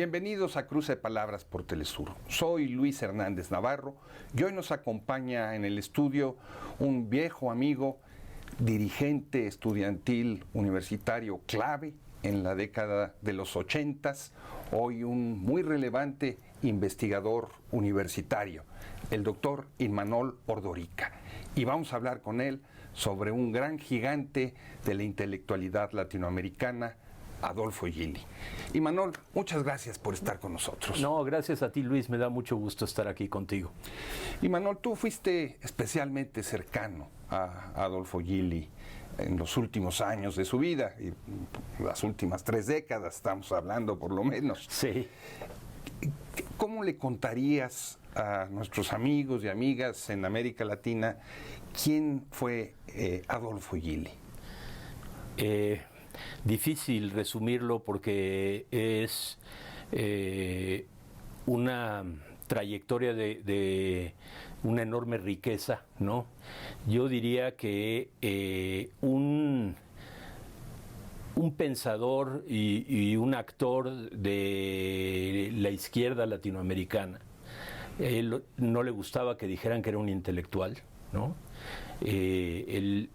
Bienvenidos a Cruce de Palabras por Telesur. Soy Luis Hernández Navarro y hoy nos acompaña en el estudio un viejo amigo, dirigente estudiantil universitario clave en la década de los 80s, hoy un muy relevante investigador universitario, el doctor Imanol Ordorica. Y vamos a hablar con él sobre un gran gigante de la intelectualidad latinoamericana, Adolfo Gili. Imanol, muchas gracias por estar con nosotros. No, gracias a ti, Luis, me da mucho gusto estar aquí contigo. Imanol, tú fuiste especialmente cercano a Adolfo Gili en los últimos años de su vida, y las últimas 3 décadas estamos hablando por lo menos. Sí. ¿Cómo le contarías a nuestros amigos y amigas en América Latina quién fue Adolfo Gili? Difícil resumirlo porque es una trayectoria de una enorme riqueza, ¿no? Yo diría que un pensador y un actor de la izquierda latinoamericana. Él no le gustaba que dijeran que era un intelectual, ¿no? En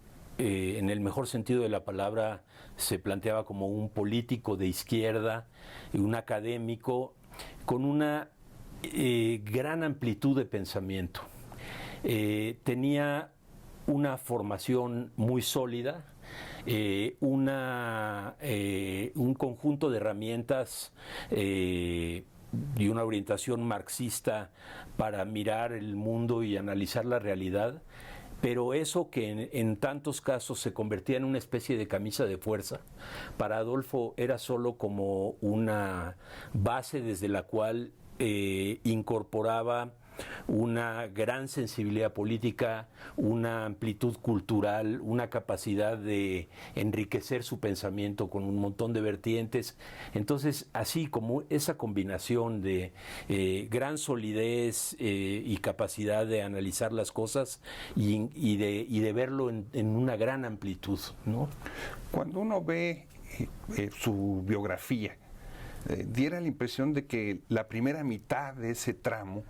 el mejor sentido de la palabra se planteaba como un político de izquierda, un académico con una gran amplitud de pensamiento. Tenía una formación muy sólida, un conjunto de herramientas y una orientación marxista para mirar el mundo y analizar la realidad, pero eso que en tantos casos se convertía en una especie de camisa de fuerza, para Adolfo era solo como una base desde la cual incorporaba una gran sensibilidad política, una amplitud cultural, una capacidad de enriquecer su pensamiento con un montón de vertientes. Entonces, así como esa combinación de gran solidez y capacidad de analizar las cosas y de verlo en una gran amplitud, ¿no? Cuando uno ve su biografía, diera la impresión de que la primera mitad de ese tramo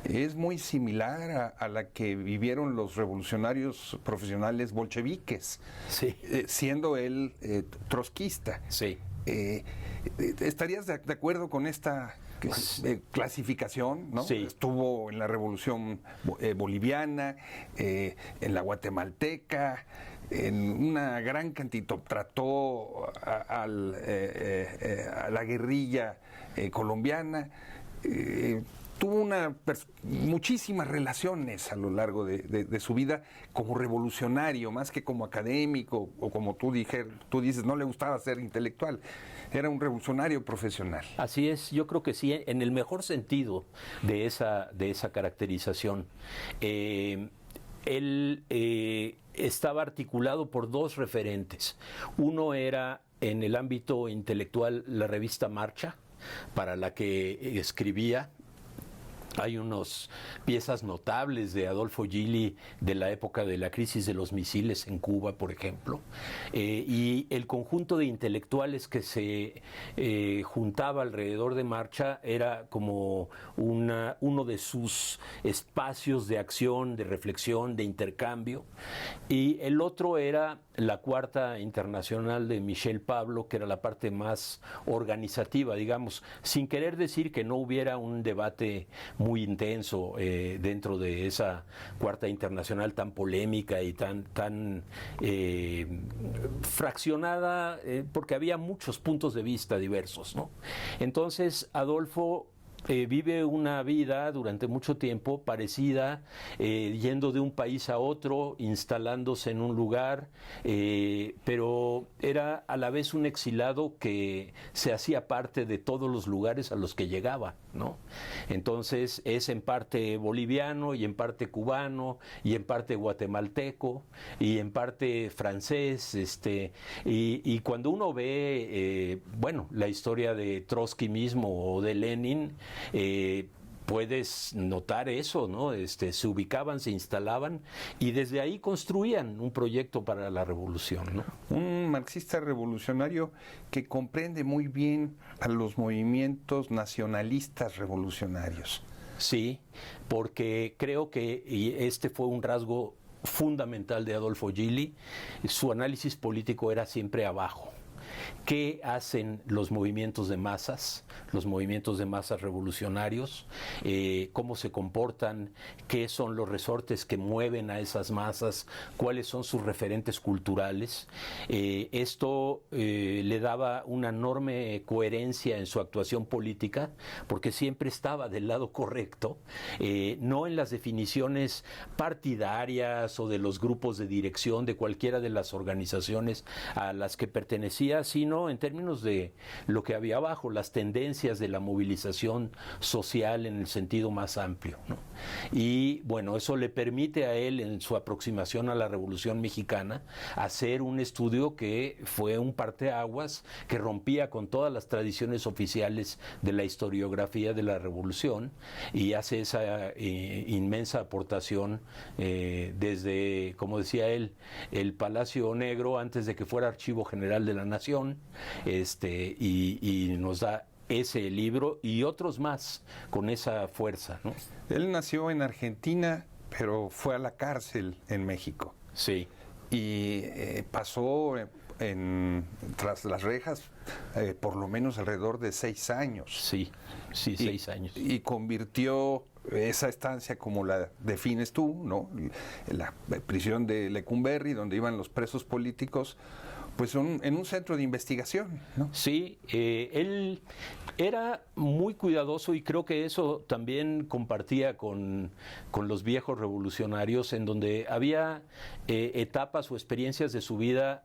es muy similar a la que vivieron los revolucionarios profesionales bolcheviques, sí. Siendo él trotskista. Sí. ¿Estarías de acuerdo con esta clasificación, ¿no? Sí. Estuvo en la revolución boliviana, en la guatemalteca, en una gran cantidad, trató a la guerrilla colombiana, tuvo muchísimas relaciones a lo largo de su vida como revolucionario, más que como académico, o como tú dices, no le gustaba ser intelectual, era un revolucionario profesional. Así es, yo creo que sí, en el mejor sentido de esa caracterización. Él estaba articulado por 2 referentes. Uno era en el ámbito intelectual la revista Marcha, para la que escribía. Hay unas piezas notables de Adolfo Gili de la época de la crisis de los misiles en Cuba, por ejemplo, y el conjunto de intelectuales que se juntaba alrededor de Marcha era como uno de sus espacios de acción, de reflexión, de intercambio, y el otro era la Cuarta Internacional de Michel Pablo, que era la parte más organizativa, digamos, sin querer decir que no hubiera un debate muy intenso dentro de esa Cuarta Internacional tan polémica y tan fraccionada, porque había muchos puntos de vista diversos, ¿no? Entonces, Adolfo vive una vida durante mucho tiempo parecida, yendo de un país a otro, instalándose en un lugar, pero era a la vez un exilado que se hacía parte de todos los lugares a los que llegaba, ¿no? Entonces es en parte boliviano y en parte cubano y en parte guatemalteco y en parte francés, y cuando uno ve la historia de Trotsky mismo o de Lenin, puedes notar eso, ¿no? Se ubicaban, se instalaban y desde ahí construían un proyecto para la revolución, ¿no? Un marxista revolucionario que comprende muy bien a los movimientos nacionalistas revolucionarios. Sí, porque creo que este fue un rasgo fundamental de Adolfo Gili. Su análisis político era siempre abajo. ¿Qué hacen los movimientos de masas revolucionarios? ¿Cómo se comportan? ¿Qué son los resortes que mueven a esas masas? ¿Cuáles son sus referentes culturales? Esto le daba una enorme coherencia en su actuación política, porque siempre estaba del lado correcto, no en las definiciones partidarias o de los grupos de dirección de cualquiera de las organizaciones a las que pertenecía, sino en términos de lo que había abajo, las tendencias de la movilización social en el sentido más amplio, ¿no? Y bueno, eso le permite a él, en su aproximación a la Revolución Mexicana, hacer un estudio que fue un parteaguas, que rompía con todas las tradiciones oficiales de la historiografía de la Revolución, y hace esa inmensa aportación desde, como decía él, el Palacio Negro, antes de que fuera Archivo General de la Nación, y nos da ese libro y otros más con esa fuerza, ¿no? Él nació en Argentina, pero fue a la cárcel en México. Sí. Y pasó tras las rejas por lo menos alrededor de 6 años. Sí, 6 años. Y convirtió esa estancia, como la defines tú, ¿no? La prisión de Lecumberri, donde iban los presos políticos, pues en un centro de investigación, ¿no? Sí, él era muy cuidadoso y creo que eso también compartía con los viejos revolucionarios, en donde había etapas o experiencias de su vida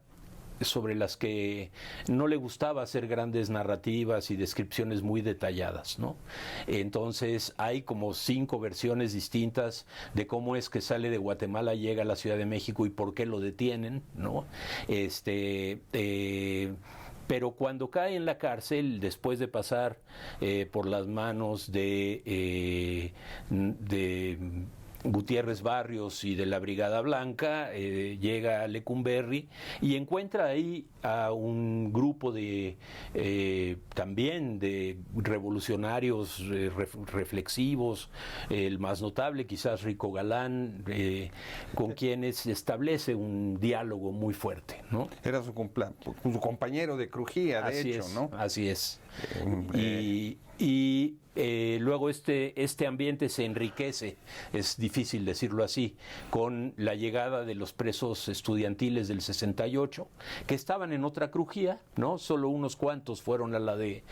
sobre las que no le gustaba hacer grandes narrativas y descripciones muy detalladas, ¿no? Entonces hay como 5 versiones distintas de cómo es que sale de Guatemala, llega a la Ciudad de México y por qué lo detienen, ¿no? Pero cuando cae en la cárcel, después de pasar por las manos de Gutiérrez Barrios y de la Brigada Blanca, llega a Lecumberri y encuentra ahí a un grupo de también de revolucionarios reflexivos, el más notable quizás Rico Galán, con quienes establece un diálogo muy fuerte, ¿no? Era su compañero de crujía, de así hecho, es, ¿no? Así es. Luego este ambiente se enriquece, es difícil decirlo así, con la llegada de los presos estudiantiles del 68, que estaban en otra crujía, ¿no? Solo unos cuantos fueron a la de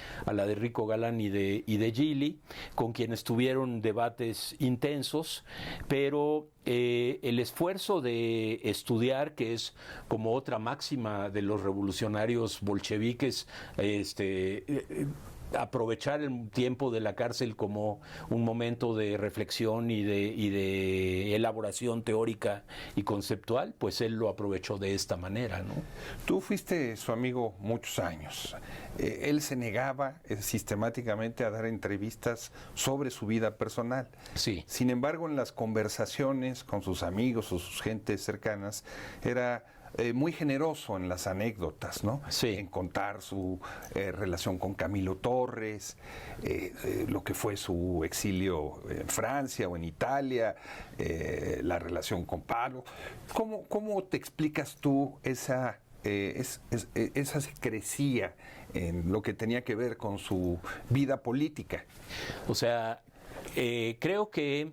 Rico Galán y de Gili, con quienes tuvieron debates intensos, pero el esfuerzo de estudiar, que es como otra máxima de los revolucionarios bolcheviques, aprovechar el tiempo de la cárcel como un momento de reflexión y de elaboración teórica y conceptual, pues él lo aprovechó de esta manera, ¿no? Tú fuiste su amigo muchos años. Él se negaba sistemáticamente a dar entrevistas sobre su vida personal. Sí. Sin embargo, en las conversaciones con sus amigos o sus gentes cercanas, era muy generoso en las anécdotas, ¿no? Sí. En contar su relación con Camilo Torres, lo que fue su exilio en Francia o en Italia, la relación con Pablo. ¿Cómo te explicas tú esa secrecía en lo que tenía que ver con su vida política? O sea, creo que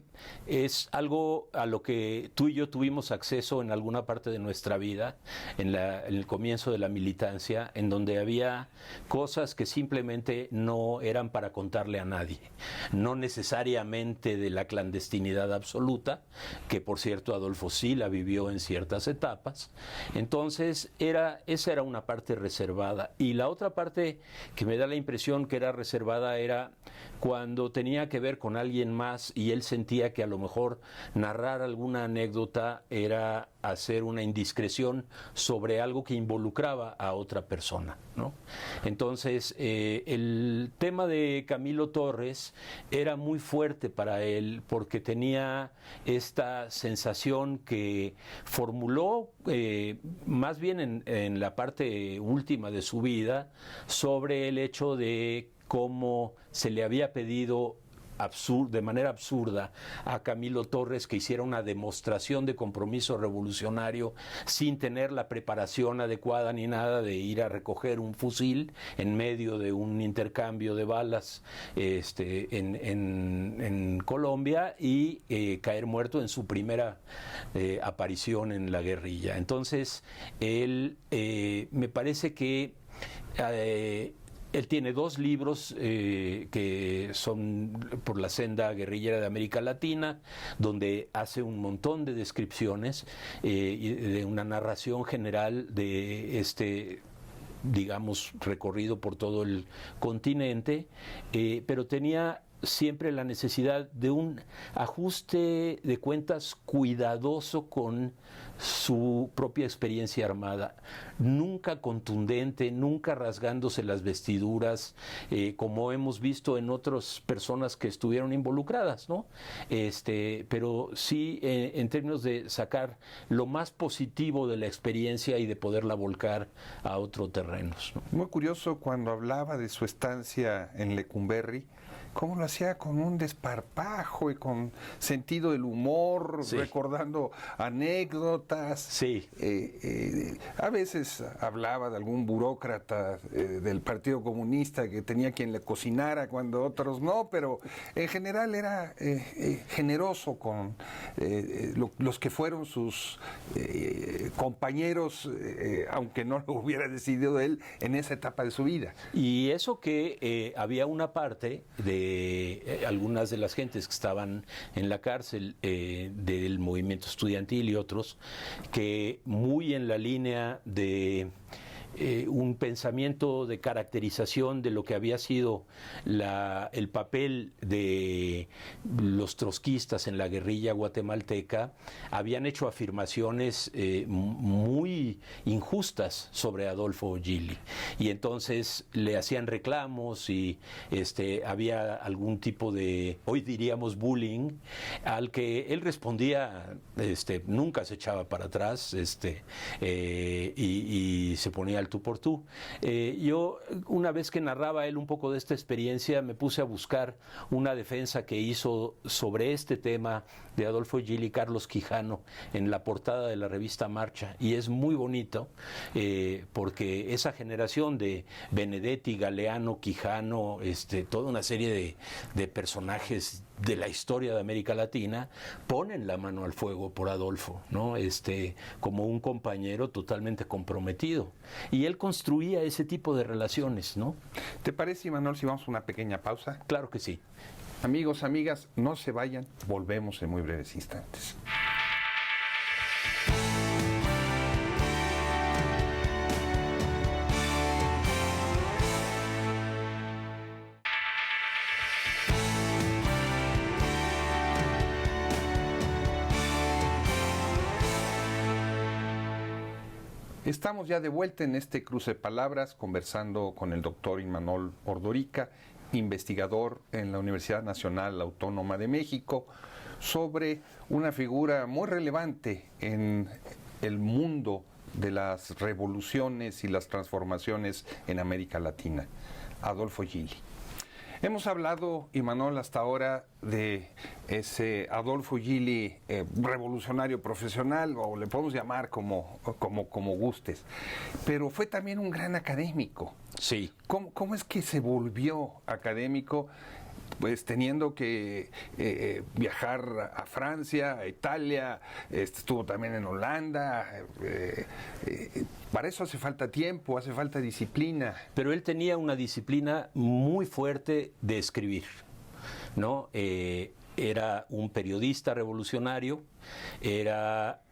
es algo a lo que tú y yo tuvimos acceso en alguna parte de nuestra vida, en el comienzo de la militancia, en donde había cosas que simplemente no eran para contarle a nadie, no necesariamente de la clandestinidad absoluta, que por cierto Adolfo sí la vivió en ciertas etapas. Entonces esa era una parte reservada, y la otra parte que me da la impresión que era reservada era cuando tenía que ver con alguien más y él sentía creía que a lo mejor narrar alguna anécdota era hacer una indiscreción sobre algo que involucraba a otra persona, ¿no? Entonces, el tema de Camilo Torres era muy fuerte para él porque tenía esta sensación que formuló más bien en la parte última de su vida sobre el hecho de cómo se le había pedido de manera absurda a Camilo Torres que hiciera una demostración de compromiso revolucionario sin tener la preparación adecuada ni nada, de ir a recoger un fusil en medio de un intercambio de balas en Colombia y caer muerto en su primera aparición en la guerrilla. Entonces, él me parece que él tiene 2 libros que son por la senda guerrillera de América Latina, donde hace un montón de descripciones y de una narración general de digamos, recorrido por todo el continente, pero tenía siempre la necesidad de un ajuste de cuentas cuidadoso con su propia experiencia armada, nunca contundente, nunca rasgándose las vestiduras, como hemos visto en otras personas que estuvieron involucradas, ¿no? Pero sí en términos de sacar lo más positivo de la experiencia y de poderla volcar a otros terrenos, ¿no? Muy curioso cuando hablaba de su estancia en Lecumberri, cómo lo hacía con un desparpajo y con sentido del humor, sí, recordando anécdotas. Sí. A veces hablaba de algún burócrata del Partido Comunista que tenía quien le cocinara cuando otros no, pero en general era generoso con los que fueron sus compañeros, aunque no lo hubiera decidido él en esa etapa de su vida. Y eso que había una parte de algunas de las gentes que estaban en la cárcel del movimiento estudiantil y otros, que muy en la línea de un pensamiento de caracterización de lo que había sido el papel de los trotskistas en la guerrilla guatemalteca, habían hecho afirmaciones muy injustas sobre Adolfo Gili, y entonces le hacían reclamos y había algún tipo de, hoy diríamos, bullying, al que él respondía, nunca se echaba para atrás, y se ponía al tú por tú. Yo, una vez que narraba él un poco de esta experiencia, me puse a buscar una defensa que hizo sobre este tema de Adolfo Gili Carlos Quijano en la portada de la revista Marcha, y es muy bonito porque esa generación de Benedetti, Galeano, Quijano, toda una serie de personajes de la historia de América Latina ponen la mano al fuego por Adolfo, ¿no? Como un compañero totalmente comprometido, y él construía ese tipo de relaciones, ¿no? ¿Te parece, Imanol, si vamos a una pequeña pausa? Claro que sí. Amigos, amigas, no se vayan, volvemos en muy breves instantes. Estamos ya de vuelta en este cruce de palabras, conversando con el doctor Imanol Ordorica, investigador en la Universidad Nacional Autónoma de México, sobre una figura muy relevante en el mundo de las revoluciones y las transformaciones en América Latina, Adolfo Gili. Hemos hablado, Imanol, hasta ahora de ese Adolfo Gili revolucionario profesional, o le podemos llamar como gustes, pero fue también un gran académico. Sí. ¿Cómo es que se volvió académico? Pues teniendo que viajar a Francia, a Italia, estuvo también en Holanda. Para eso hace falta tiempo, hace falta disciplina. Pero él tenía una disciplina muy fuerte de escribir, ¿no? Era un periodista revolucionario, era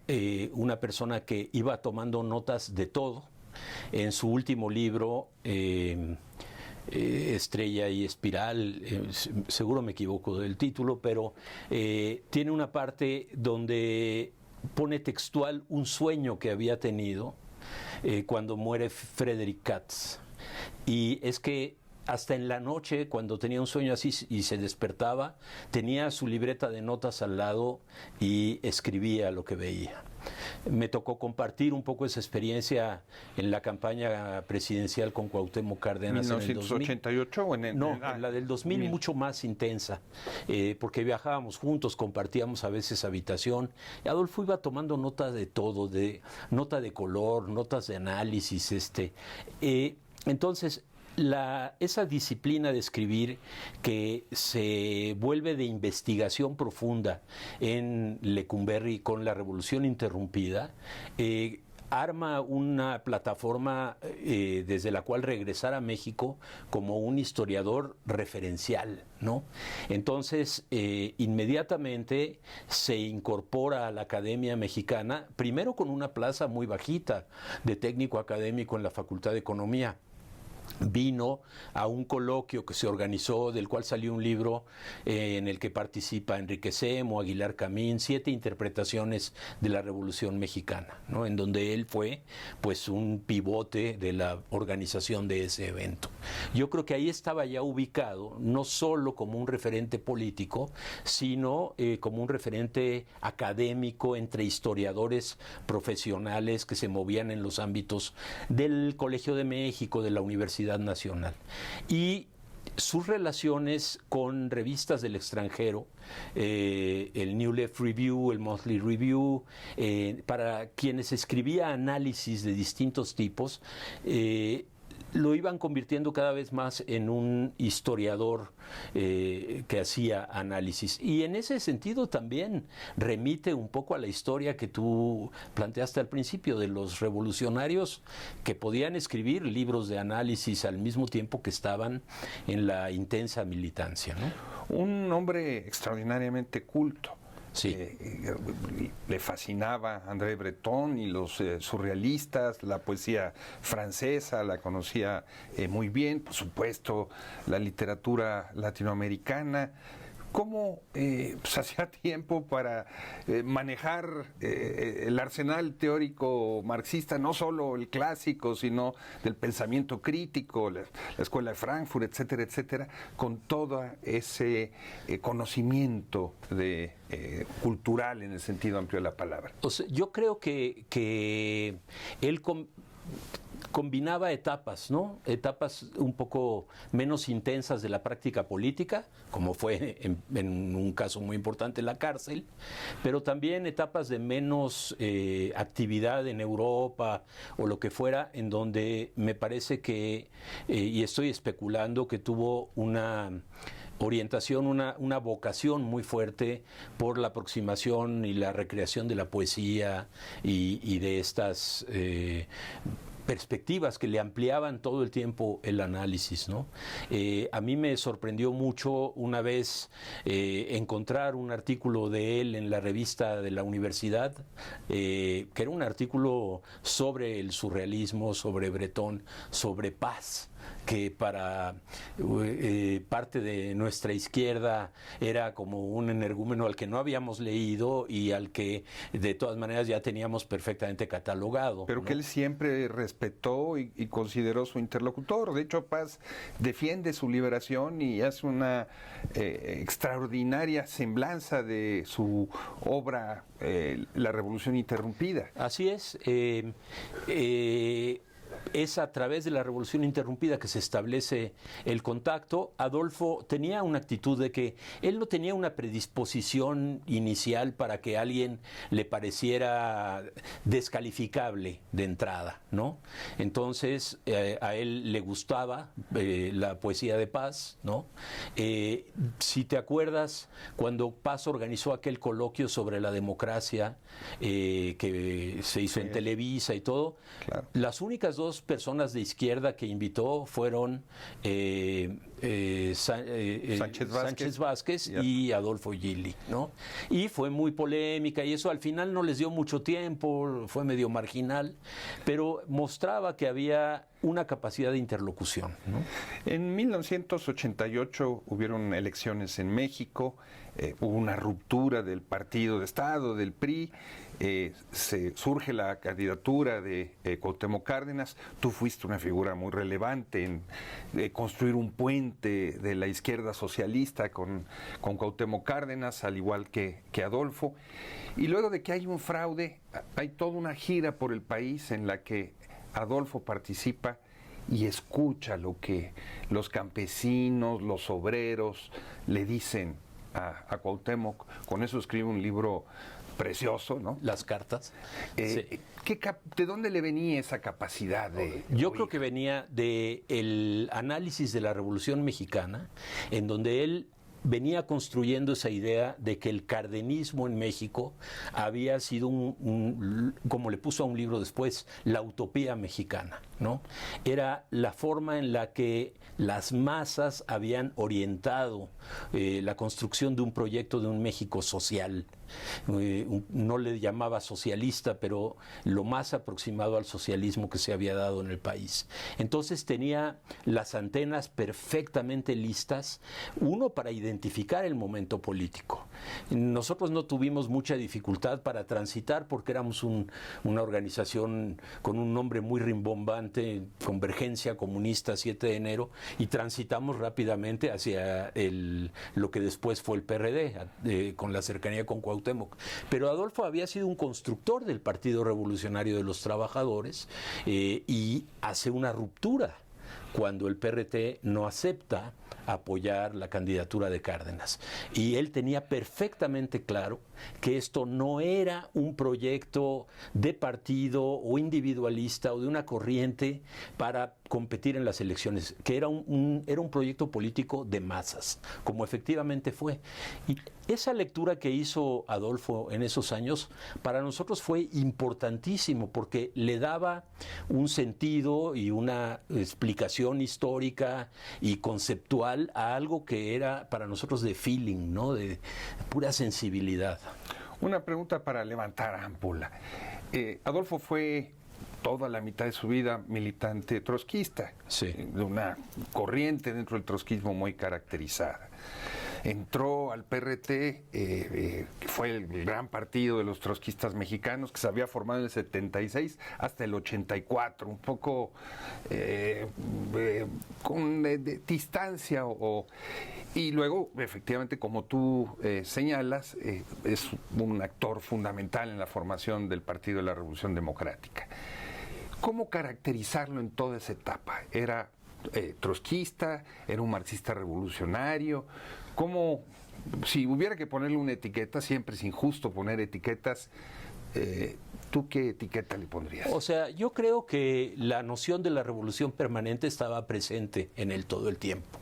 una persona que iba tomando notas de todo. En su último libro, Estrella y Espiral, seguro me equivoco del título, pero tiene una parte donde pone textual un sueño que había tenido cuando muere Frederick Katz. Y es que hasta en la noche, cuando tenía un sueño así y se despertaba, tenía su libreta de notas al lado y escribía lo que veía. Me tocó compartir un poco esa experiencia en la campaña presidencial con Cuauhtémoc Cárdenas en el 1988 o en la del 2000 mucho más intensa, porque viajábamos juntos, compartíamos a veces habitación. Adolfo iba tomando nota de todo, nota de color, notas de análisis, entonces esa disciplina de escribir que se vuelve de investigación profunda en Lecumberri con la Revolución Interrumpida, arma una plataforma desde la cual regresar a México como un historiador referencial, ¿no? Entonces, inmediatamente se incorpora a la Academia Mexicana, primero con una plaza muy bajita de técnico académico en la Facultad de Economía. Vino a un coloquio que se organizó, del cual salió un libro en el que participa Enrique Semo, Aguilar Camín, 7 interpretaciones de la Revolución Mexicana, ¿no? En donde él fue pues un pivote de la organización de ese evento. Yo creo que ahí estaba ya ubicado, no solo como un referente político, sino como un referente académico entre historiadores profesionales que se movían en los ámbitos del Colegio de México, de la Universidad Nacional, y sus relaciones con revistas del extranjero, el New Left Review, el Monthly Review, para quienes escribía análisis de distintos tipos, lo iban convirtiendo cada vez más en un historiador que hacía análisis. Y en ese sentido también remite un poco a la historia que tú planteaste al principio, de los revolucionarios que podían escribir libros de análisis al mismo tiempo que estaban en la intensa militancia, ¿no? Un hombre extraordinariamente culto. Sí. Le fascinaba André Breton y los surrealistas, la poesía francesa, la conocía muy bien, por supuesto, la literatura latinoamericana. ¿Cómo pues hacía tiempo para manejar el arsenal teórico marxista, no solo el clásico, sino del pensamiento crítico, la escuela de Frankfurt, etcétera, etcétera, con todo ese conocimiento cultural en el sentido amplio de la palabra? O sea, yo creo que él combinaba etapas, ¿no? Etapas un poco menos intensas de la práctica política, como fue en un caso muy importante la cárcel, pero también etapas de menos actividad en Europa o lo que fuera, en donde me parece que, y estoy especulando, que tuvo una orientación, una vocación muy fuerte por la aproximación y la recreación de la poesía y de estas perspectivas que le ampliaban todo el tiempo el análisis, ¿no? A mí me sorprendió mucho una vez encontrar un artículo de él en la revista de la universidad, que era un artículo sobre el surrealismo, sobre Breton, sobre paz, que para parte de nuestra izquierda era como un energúmeno al que no habíamos leído y al que de todas maneras ya teníamos perfectamente catalogado. Pero, ¿no?, que él siempre respetó y consideró su interlocutor. De hecho, Paz defiende su liberación y hace una extraordinaria semblanza de su obra, La Revolución Interrumpida. Así es. Es a través de la Revolución Interrumpida que se establece el contacto. Adolfo tenía una actitud de que él no tenía una predisposición inicial para que alguien le pareciera descalificable de entrada, ¿no? Entonces, a él le gustaba la poesía de Paz, ¿no? Si te acuerdas, cuando Paz organizó aquel coloquio sobre la democracia que se hizo en Televisa y todo, claro, las únicas dos dos personas de izquierda que invitó fueron Sánchez Vázquez y Adolfo Gili, ¿no? Y fue muy polémica y eso al final no les dio mucho tiempo, fue medio marginal, pero mostraba que había una capacidad de interlocución, ¿no? En 1988 hubieron elecciones en México, hubo una ruptura del partido de Estado, del PRI, surge la candidatura de Cuauhtémoc Cárdenas. Tú fuiste una figura muy relevante en construir un puente de la izquierda socialista con Cuauhtémoc Cárdenas, al igual que Adolfo. Y luego de que hay un fraude, hay toda una gira por el país en la que Adolfo participa y escucha lo que los campesinos, los obreros le dicen a Cuauhtémoc. Con eso escribe un libro precioso, ¿no? Las cartas. Sí. ¿De dónde le venía esa capacidad de Yo creo que venía del análisis de la Revolución Mexicana, en donde él venía construyendo esa idea de que el cardenismo en México había sido como le puso a un libro después, la utopía mexicana, ¿no? Era la forma en la que las masas habían orientado la construcción de un proyecto de un México social. No le llamaba socialista, pero lo más aproximado al socialismo que se había dado en el país. Entonces tenía las antenas perfectamente listas, uno para identificar el momento político. Nosotros no tuvimos mucha dificultad para transitar porque éramos una organización con un nombre muy rimbombante, Convergencia Comunista 7 de enero, y transitamos rápidamente hacia lo que después fue el PRD, con la cercanía con Cuauhtémoc. Pero Adolfo había sido un constructor del Partido Revolucionario de los Trabajadores y hace una ruptura cuando el PRT no acepta apoyar la candidatura de Cárdenas. Y él tenía perfectamente claro que esto no era un proyecto de partido o individualista o de una corriente para competir en las elecciones, que era un proyecto político de masas, como efectivamente fue. Y esa lectura que hizo Adolfo en esos años, para nosotros fue importantísimo, porque le daba un sentido y una explicación histórica y conceptual a algo que era para nosotros de feeling, ¿no? De pura sensibilidad. Una pregunta para levantar ámpula. Adolfo fue toda la mitad de su vida militante trotskista, sí, de una corriente dentro del trotskismo muy caracterizada. Entró al PRT, que fue el gran partido de los trotskistas mexicanos, que se había formado en el 76 hasta el 84, un poco con distancia. Y luego, efectivamente, como tú señalas, es un actor fundamental en la formación del Partido de la Revolución Democrática. ¿Cómo caracterizarlo en toda esa etapa? ¿Era trotskista? ¿Era un marxista revolucionario? ¿Cómo, si hubiera que ponerle una etiqueta, siempre es injusto poner etiquetas, ¿tú qué etiqueta le pondrías? O sea, yo creo que la noción de la revolución permanente estaba presente en él todo el tiempo.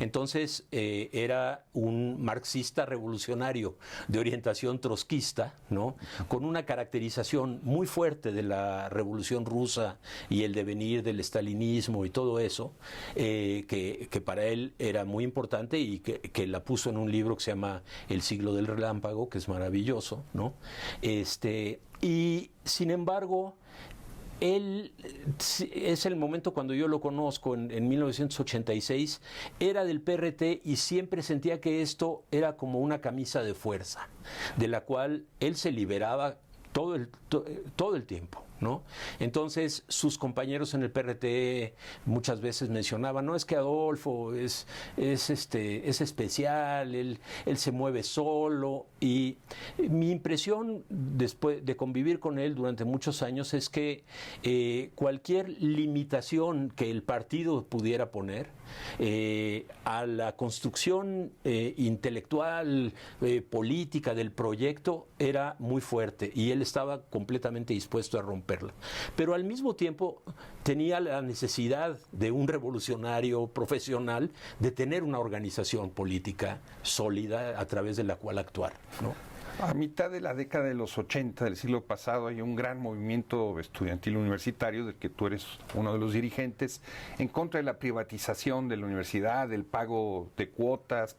Entonces era un marxista revolucionario de orientación trotskista, ¿no? Con una caracterización muy fuerte de la revolución rusa y el devenir del estalinismo y todo eso, que para él era muy importante y que la puso en un libro que se llama El siglo del relámpago, que es maravilloso, ¿no? Y sin embargo, él, es el momento cuando yo lo conozco, en 1986, era del PRT y siempre sentía que esto era como una camisa de fuerza, de la cual él se liberaba todo el tiempo, ¿no? Entonces sus compañeros en el PRT muchas veces mencionaban, no, es que Adolfo es especial, él se mueve solo, y mi impresión después de convivir con él durante muchos años es que cualquier limitación que el partido pudiera poner a la construcción intelectual, política del proyecto era muy fuerte y él estaba completamente dispuesto a romperla. Pero al mismo tiempo tenía la necesidad de un revolucionario profesional de tener una organización política sólida a través de la cual actuar, ¿no? A mitad de la década de los 80 del siglo pasado hay un gran movimiento estudiantil universitario del que tú eres uno de los dirigentes en contra de la privatización de la universidad, del pago de cuotas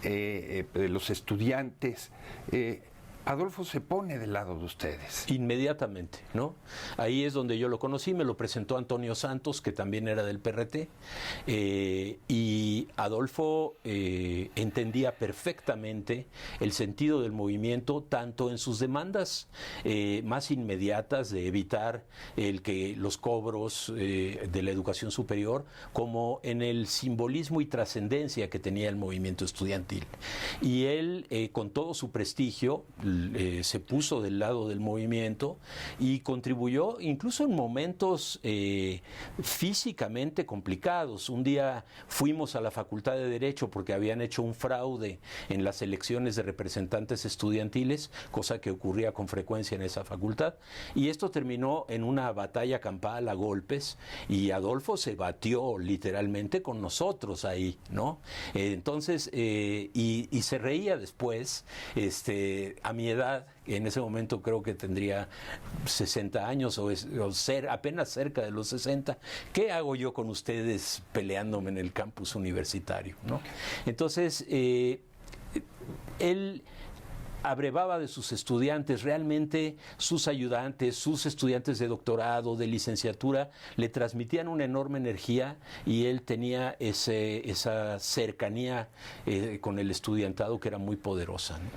de los estudiantes. Adolfo se pone del lado de ustedes. Inmediatamente, ¿no? Ahí es donde yo lo conocí, me lo presentó Antonio Santos, que también era del PRT, y Adolfo entendía perfectamente el sentido del movimiento, tanto en sus demandas más inmediatas de evitar el que los cobros de la educación superior, como en el simbolismo y trascendencia que tenía el movimiento estudiantil. Y él, con todo su prestigio, se puso del lado del movimiento y contribuyó incluso en momentos físicamente complicados. Un día fuimos a la Facultad de Derecho porque habían hecho un fraude en las elecciones de representantes estudiantiles, cosa que ocurría con frecuencia en esa facultad, y esto terminó en una batalla campal a golpes, y Adolfo se batió literalmente con nosotros ahí, ¿no? Entonces, y se reía después, a mi edad, en ese momento creo que tendría 60 años o apenas cerca de los 60, ¿qué hago yo con ustedes peleándome en el campus universitario, ¿no? Entonces, él abrevaba de sus estudiantes, realmente sus ayudantes, sus estudiantes de doctorado, de licenciatura, le transmitían una enorme energía, y él tenía esa cercanía con el estudiantado que era muy poderosa, ¿no?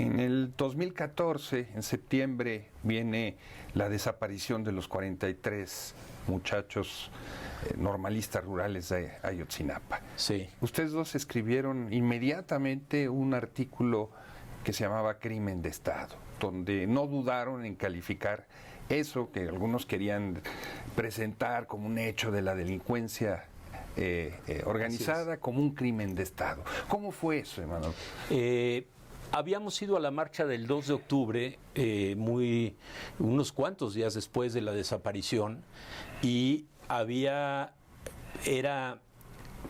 En el 2014, en septiembre, viene la desaparición de los 43 muchachos normalistas rurales de Ayotzinapa. Sí. Ustedes dos escribieron inmediatamente un artículo que se llamaba Crimen de Estado, donde no dudaron en calificar eso que algunos querían presentar como un hecho de la delincuencia organizada, como un crimen de Estado. ¿Cómo fue eso, Emanuel? Habíamos ido a la marcha del 2 de octubre, unos cuantos días después de la desaparición, y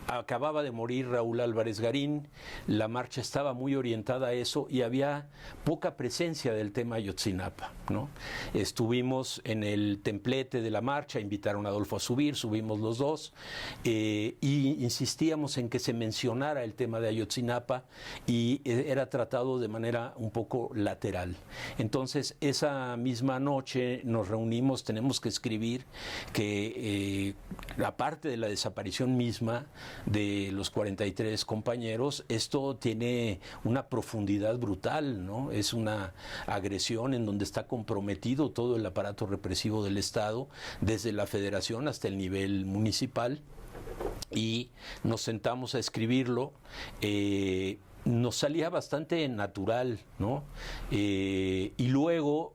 acababa de morir Raúl Álvarez Garín, la marcha estaba muy orientada a eso y había poca presencia del tema Ayotzinapa, ¿no? Estuvimos en el templete de la marcha, invitaron a Adolfo a subir, subimos los dos, y insistíamos en que se mencionara el tema de Ayotzinapa, y era tratado de manera un poco lateral. Entonces, esa misma noche nos reunimos, tenemos que escribir que aparte de la desaparición misma de los 43 compañeros, esto tiene una profundidad brutal, ¿no? Es una agresión en donde está comprometido todo el aparato represivo del Estado, desde la Federación hasta el nivel municipal, y nos sentamos a escribirlo. Nos salía bastante natural, ¿no? Y luego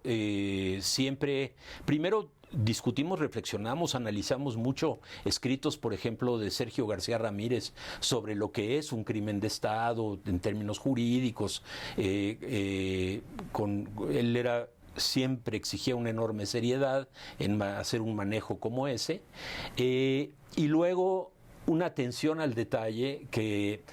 siempre, primero discutimos, reflexionamos, analizamos mucho escritos, por ejemplo, de Sergio García Ramírez sobre lo que es un crimen de Estado en términos jurídicos. Él siempre exigía una enorme seriedad en hacer un manejo como ese. Y luego una atención al detalle que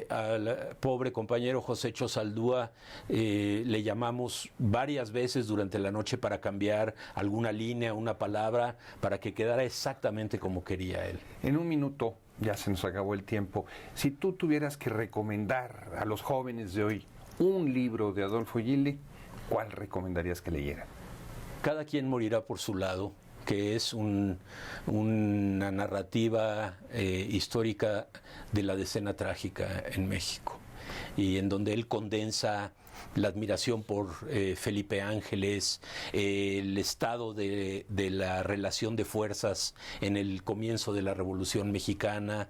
al pobre compañero José Chosaldúa le llamamos varias veces durante la noche para cambiar alguna línea, una palabra, para que quedara exactamente como quería él. En un minuto, ya se nos acabó el tiempo, si tú tuvieras que recomendar a los jóvenes de hoy un libro de Adolfo Gili, ¿cuál recomendarías que leyeran? Cada quien morirá por su lado, que es una narrativa histórica de la decena trágica en México, y en donde él condensa la admiración por Felipe Ángeles, el estado de la relación de fuerzas en el comienzo de la Revolución Mexicana.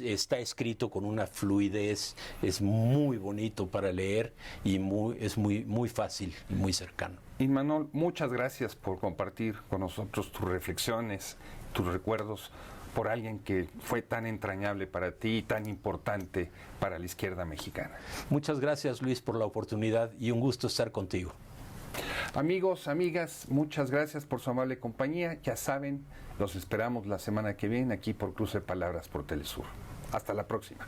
Está escrito con una fluidez, es muy bonito para leer, y es muy fácil y muy cercano. Imanol, muchas gracias por compartir con nosotros tus reflexiones, tus recuerdos por alguien que fue tan entrañable para ti y tan importante para la izquierda mexicana. Muchas gracias, Luis, por la oportunidad, y un gusto estar contigo. Amigos, amigas, muchas gracias por su amable compañía. Ya saben, los esperamos la semana que viene aquí por Cruce de Palabras por Telesur. Hasta la próxima.